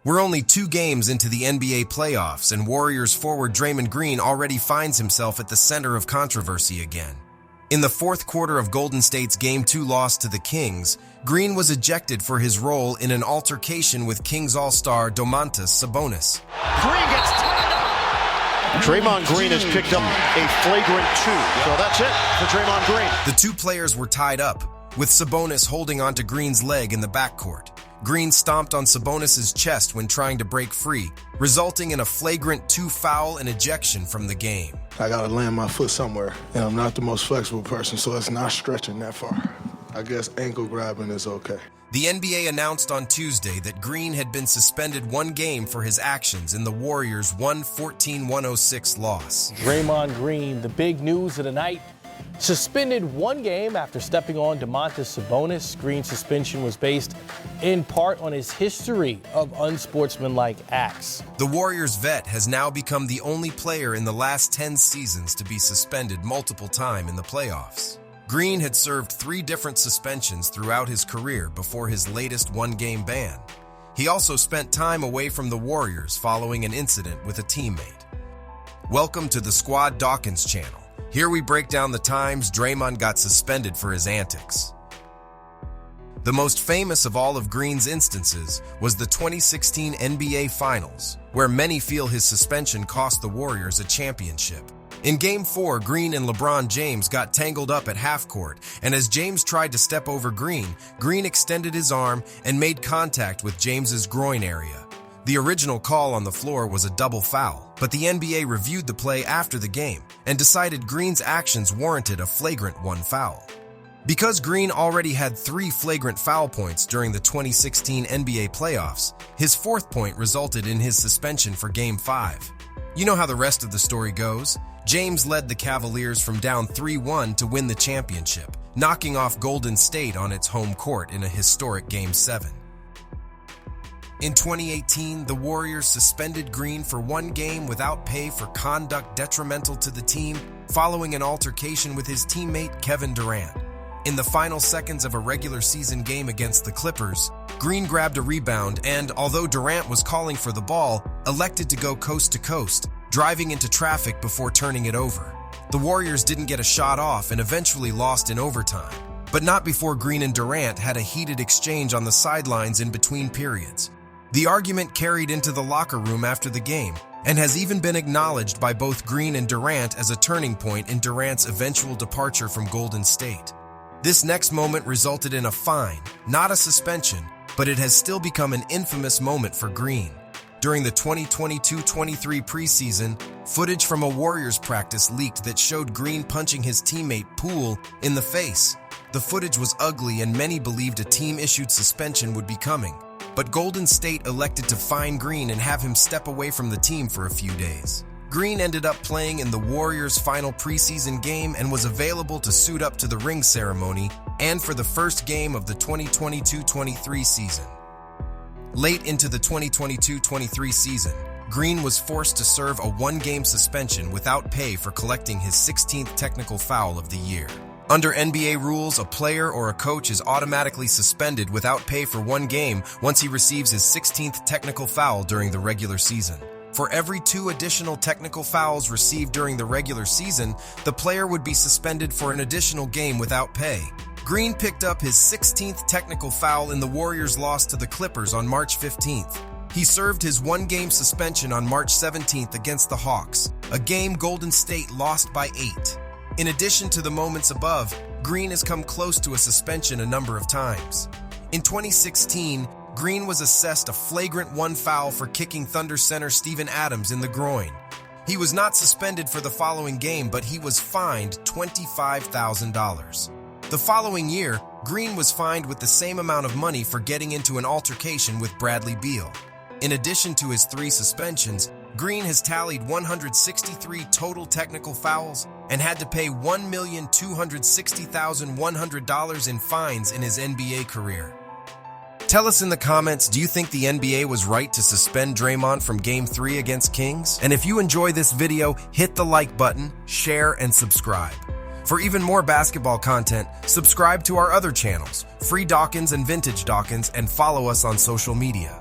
We're only 2 games into the NBA playoffs, and Warriors forward Draymond Green already finds himself at the center of controversy again. In the fourth quarter of Golden State's Game 2 loss to the Kings, Green was ejected for his role in an altercation with Kings All-Star Domantas Sabonis. Green gets tied up. Draymond Green has picked up a flagrant 2, so that's it for Draymond Green. The 2 players were tied up, with Sabonis holding onto Green's leg in the backcourt. Green stomped on Sabonis' chest when trying to break free, resulting in a flagrant 2 foul and ejection from the game. I gotta land my foot somewhere, and I'm not the most flexible person, so it's not stretching that far. I guess ankle grabbing is okay. The NBA announced on Tuesday that Green had been suspended 1 game for his actions in the Warriors' 114-106 loss. Draymond Green, the big news of the night, suspended 1 game after stepping on Domantas Sabonis. Green's suspension was based in part on his history of unsportsmanlike acts. The Warriors vet has now become the only player in the last 10 seasons to be suspended multiple times in the playoffs. Green had served 3 different suspensions throughout his career before his latest 1-game ban. He also spent time away from the Warriors following an incident with a teammate. Welcome to the Squad Dawkins channel. Here we break down the times Draymond got suspended for his antics. The most famous of all of Green's instances was the 2016 NBA Finals, where many feel his suspension cost the Warriors a championship. In Game 4, Green and LeBron James got tangled up at half-court, and as James tried to step over Green, Green extended his arm and made contact with James's groin area. The original call on the floor was a double foul, but the NBA reviewed the play after the game and decided Green's actions warranted a flagrant 1 foul. Because Green already had 3 flagrant foul points during the 2016 NBA playoffs, his 4th point resulted in his suspension for Game 5. You know how the rest of the story goes. James led the Cavaliers from down 3-1 to win the championship, knocking off Golden State on its home court in a historic Game 7. In 2018, the Warriors suspended Green for 1 game without pay for conduct detrimental to the team following an altercation with his teammate Kevin Durant. In the final seconds of a regular season game against the Clippers, Green grabbed a rebound and, although Durant was calling for the ball, elected to go coast to coast, driving into traffic before turning it over. The Warriors didn't get a shot off and eventually lost in overtime, but not before Green and Durant had a heated exchange on the sidelines in between periods. The argument carried into the locker room after the game and has even been acknowledged by both Green and Durant as a turning point in Durant's eventual departure from Golden State. This next moment resulted in a fine, not a suspension, but it has still become an infamous moment for Green. During the 2022-23 preseason, footage from a Warriors practice leaked that showed Green punching his teammate Poole in the face. The footage was ugly and many believed a team-issued suspension would be coming, but Golden State elected to fine Green and have him step away from the team for a few days. Green ended up playing in the Warriors' final preseason game and was available to suit up to the ring ceremony and for the first game of the 2022-23 season. Late into the 2022-23 season, Green was forced to serve a 1-game suspension without pay for collecting his 16th technical foul of the year. Under NBA rules, a player or a coach is automatically suspended without pay for 1 game once he receives his 16th technical foul during the regular season. For every 2 additional technical fouls received during the regular season, the player would be suspended for an additional game without pay. Green picked up his 16th technical foul in the Warriors' loss to the Clippers on March 15th. He served his 1-game suspension on March 17th against the Hawks, a game Golden State lost by 8. In addition to the moments above, Green has come close to a suspension a number of times. In 2016, Green was assessed a flagrant 1 foul for kicking Thunder center Steven Adams in the groin. He was not suspended for the following game, but he was fined $25,000. The following year, Green was fined with the same amount of money for getting into an altercation with Bradley Beal. In addition to his 3 suspensions, Green has tallied 163 total technical fouls and had to pay $1,260,100 in fines in his NBA career. Tell us in the comments, do you think the NBA was right to suspend Draymond from Game 3 against Kings? And if you enjoy this video, hit the like button, share, and subscribe. For even more basketball content, subscribe to our other channels, Free Dawkins and Vintage Dawkins, and follow us on social media.